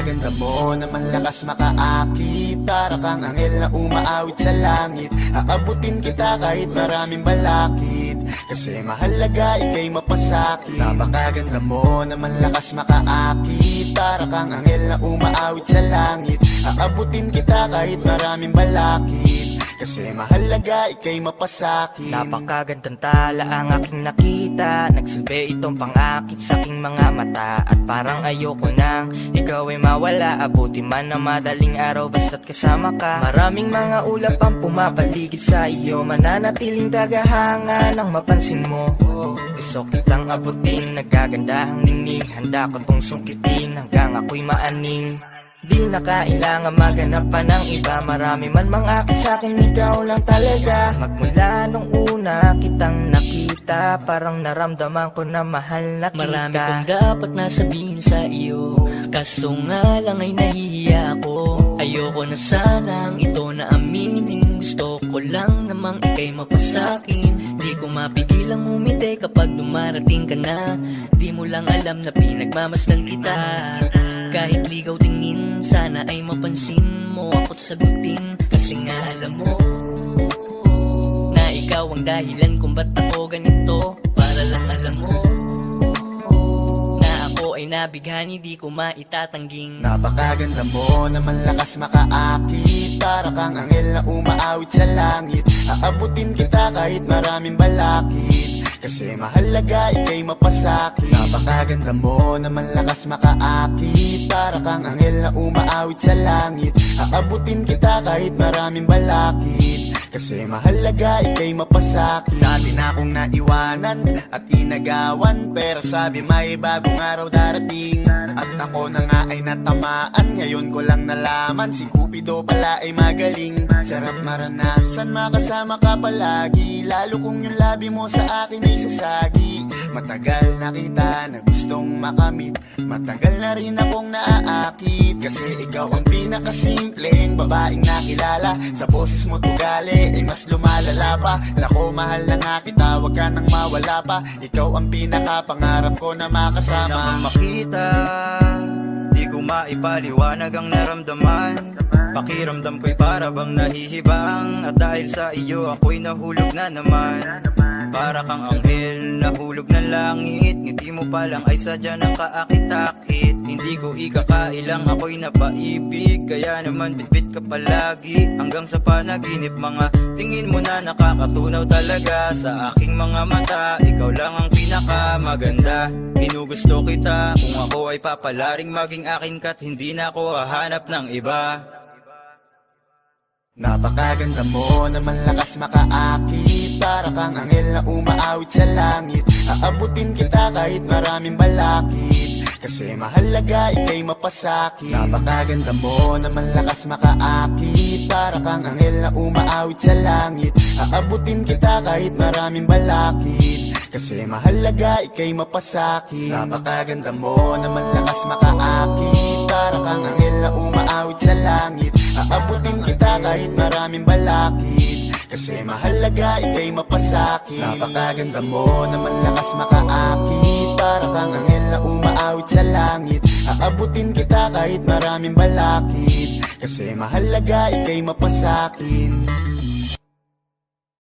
Napakaganda mo naman, lakas makaakit. Para kang anghel na umaawit sa langit. Aabutin kita kahit maraming balakid, kasi mahalaga ika'y mapasakit. Napakaganda mo naman, lakas makaakit. Para kang anghel na umaawit sa langit. Aabutin kita kahit maraming balakid, kasi mahalaga ika'y mapasakit. Napakagandang tala ang aking nakita. Nagsilbi itong pangakit sa aking mga mata. At parang ayoko nang ikaw ay mawala. Abuti man na madaling araw basta't kasama ka. Maraming mga ulap ang pumapaligid sa iyo. Mananatiling tagahanga nang mapansin mo. Gusto kitang abutin, nagagandahang ningning. Handa ko tong sungkitin hanggang ako'y maaning. Di na kailangan maghanap pa ng iba. Marami man mangakit sa'kin, ikaw lang talaga. Magmula nung una kitang nakita, parang naramdaman ko na mahal na kita. Marami kong dapat nasabihin sa iyo, kaso nga lang ay nahihiya ako. Ayoko na sanang ito na aminin. Gusto ko lang namang ika'y mapasakin. Di ko mapigilang umiti kapag dumarating ka na. Di mo lang alam na pinagmamasdan kita. Kahit ligaw tingin, sana ay mapansin mo ako't sagutin. Kasi nga alam mo na ikaw ang dahilan kung ba't ako ganito. Para lang alam mo na ako ay nabighani, di ko maitatangging. Napakaganda mo naman, lakas makaakit. Para kang anghel na umaawit sa langit. Aabutin kita kahit maraming balakid, kasi mahalaga ika'y mapasakit. Napakaganda mo naman, lakas makaakit. Para kang anghel na umaawit sa langit. Aabutin kita kahit maraming balakid, kasi mahalaga ika'y mapasakit. Dati na akong naiwanan at inagawan, pero sabi may bagong araw darating. At ako na nga ay natamaan, ngayon ko lang nalaman si Cupido pala ay magaling. Sarap maranasan, makasama ka palagi, lalo kung yung labi mo sa akin ay sasagi. Matagal na kita na gustong makamit, matagal na rin akong naaakit, kasi ikaw ang pinakasimpleng babaeng nakilala. Sa boses mo tugali ay mas lumalala pa. Nako, mahal na nga kita, wag ka nang mawala pa. Ikaw ang pinakapangarap ko na makasama. Nang makita, di ko maipaliwanag ang naramdaman. Pakiramdam ko'y para bang nahihibang. At dahil sa iyo ako'y nahulog na naman. Para kang anghel, nahulog ng langit. Ngiti mo pa lang ay sadya ng kaakit-akit. Hindi ko ikakailang ako'y napaibig, kaya naman bitbit ka palagi. Hanggang sa panaginip, mga tingin mo na nakakatunaw talaga sa aking mga mata. Ikaw lang ang pinakamaganda, ginugusto kita. Kung ako ay papalaring maging akin ka't hindi na ako hahanap ng iba. Napakaganda mo naman, lakas makaakit. Para kang anghel na umaawit sa langit. Aabutin kita kahit maraming balakid, kasi mahalaga ika'y mapasakit. Napakaganda mo naman, lakas makaakit. Para kang anghel na umaawit sa langit. Aabutin kita kahit maraming balakid, kasi mahalaga ika'y mapasakit. Napakaganda mo naman, lakas makaakit. Para kang anghel na umaawit sa langit. Aabutin kita kahit maraming balakid, kasi mahalaga ika'y mapasakit. Napakaganda mo naman, lakas makaakit. Para kang anghel na umaawit sa langit. Aabutin kita kahit maraming balakid, kasi mahalaga ika'y mapasakin.